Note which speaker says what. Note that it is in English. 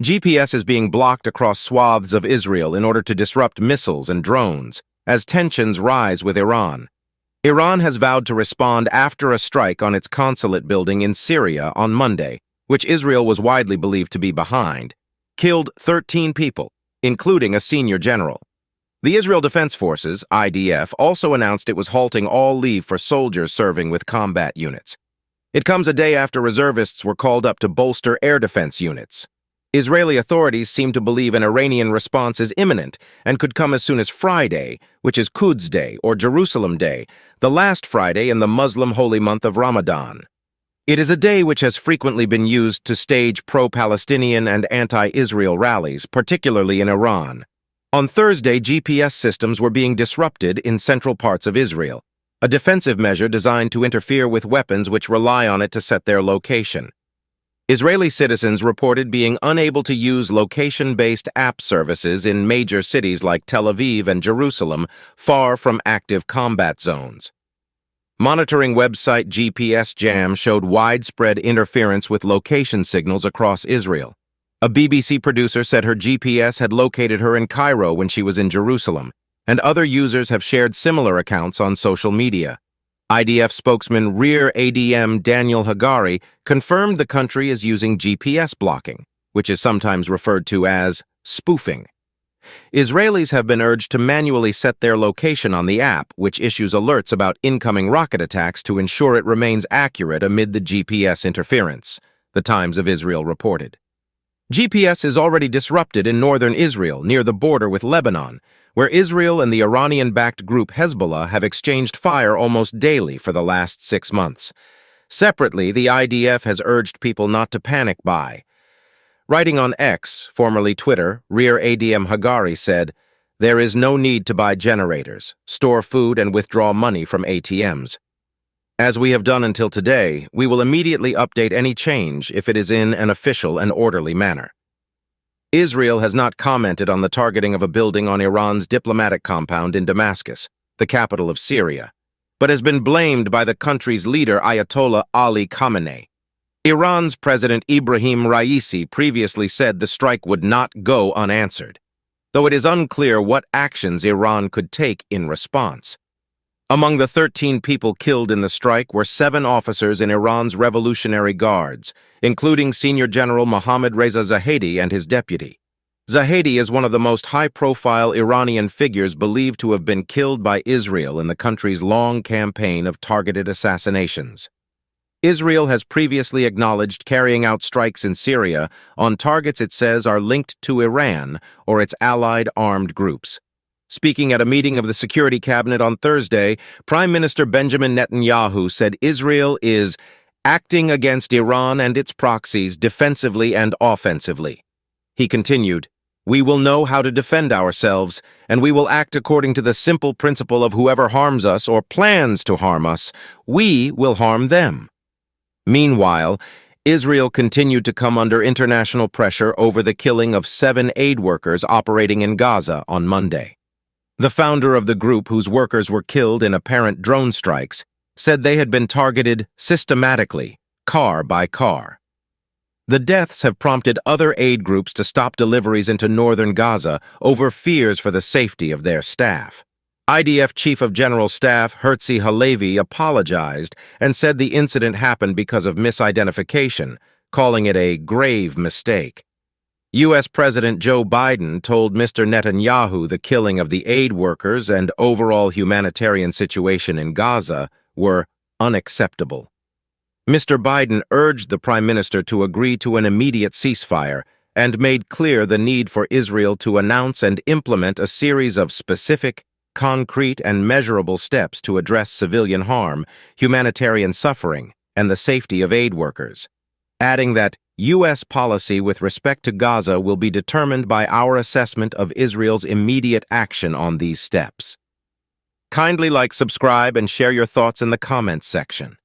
Speaker 1: GPS is being blocked across swathes of Israel in order to disrupt missiles and drones, as tensions rise with Iran. Iran has vowed to respond after a strike on its consulate building in Syria on Monday, which Israel was widely believed to be behind, killed 13 people, including a senior general. The Israel Defense Forces, IDF, also announced it was halting all leave for soldiers serving with combat units. It comes a day after reservists were called up to bolster air defense units. Israeli authorities seem to believe an Iranian response is imminent and could come as soon as Friday, which is Quds Day or Jerusalem Day, the last Friday in the Muslim holy month of Ramadan. It is a day which has frequently been used to stage pro-Palestinian and anti-Israel rallies, particularly in Iran. On Thursday, GPS systems were being disrupted in central parts of Israel, a defensive measure designed to interfere with weapons which rely on it to set their location. Israeli citizens reported being unable to use location-based app services in major cities like Tel Aviv and Jerusalem, far from active combat zones. Monitoring website GPS Jam showed widespread interference with location signals across Israel. A BBC producer said her GPS had located her in Cairo when she was in Jerusalem, and other users have shared similar accounts on social media. IDF spokesman Rear ADM Daniel Hagari confirmed the country is using GPS blocking, which is sometimes referred to as spoofing. Israelis have been urged to manually set their location on the app, which issues alerts about incoming rocket attacks to ensure it remains accurate amid the GPS interference, the Times of Israel reported. GPS is already disrupted in northern Israel, near the border with Lebanon, where Israel and the Iranian-backed group Hezbollah have exchanged fire almost daily for the last 6 months. Separately, the IDF has urged people not to panic buy. Writing on X, formerly Twitter, Rear ADM Hagari said, "There is no need to buy generators, store food, and withdraw money from ATMs. As we have done until today, we will immediately update any change if it is in an official and orderly manner." Israel has not commented on the targeting of a building on Iran's diplomatic compound in Damascus, the capital of Syria, but has been blamed by the country's leader Ayatollah Ali Khamenei. Iran's President Ibrahim Raisi previously said the strike would not go unanswered, though it is unclear what actions Iran could take in response. Among the 13 people killed in the strike were 7 officers in Iran's Revolutionary Guards, including Senior General Mohammad Reza Zahedi and his deputy. Zahedi is one of the most high-profile Iranian figures believed to have been killed by Israel in the country's long campaign of targeted assassinations. Israel has previously acknowledged carrying out strikes in Syria on targets it says are linked to Iran or its allied armed groups. Speaking at a meeting of the Security Cabinet on Thursday, Prime Minister Benjamin Netanyahu said Israel is acting against Iran and its proxies defensively and offensively. He continued, "We will know how to defend ourselves, and we will act according to the simple principle of whoever harms us or plans to harm us, we will harm them." Meanwhile, Israel continued to come under international pressure over the killing of 7 aid workers operating in Gaza on Monday. The founder of the group, whose workers were killed in apparent drone strikes, said they had been targeted systematically, car by car. The deaths have prompted other aid groups to stop deliveries into northern Gaza over fears for the safety of their staff. IDF Chief of General Staff Herzi Halevi apologized and said the incident happened because of misidentification, calling it a grave mistake. U.S. President Joe Biden told Mr. Netanyahu the killing of the aid workers and overall humanitarian situation in Gaza were unacceptable. Mr. Biden urged the Prime Minister to agree to an immediate ceasefire and made clear the need for Israel to announce and implement a series of specific, concrete, and measurable steps to address civilian harm, humanitarian suffering, and the safety of aid workers, adding that U.S. policy with respect to Gaza will be determined by our assessment of Israel's immediate action on these steps. Kindly like, subscribe, and share your thoughts in the comments section.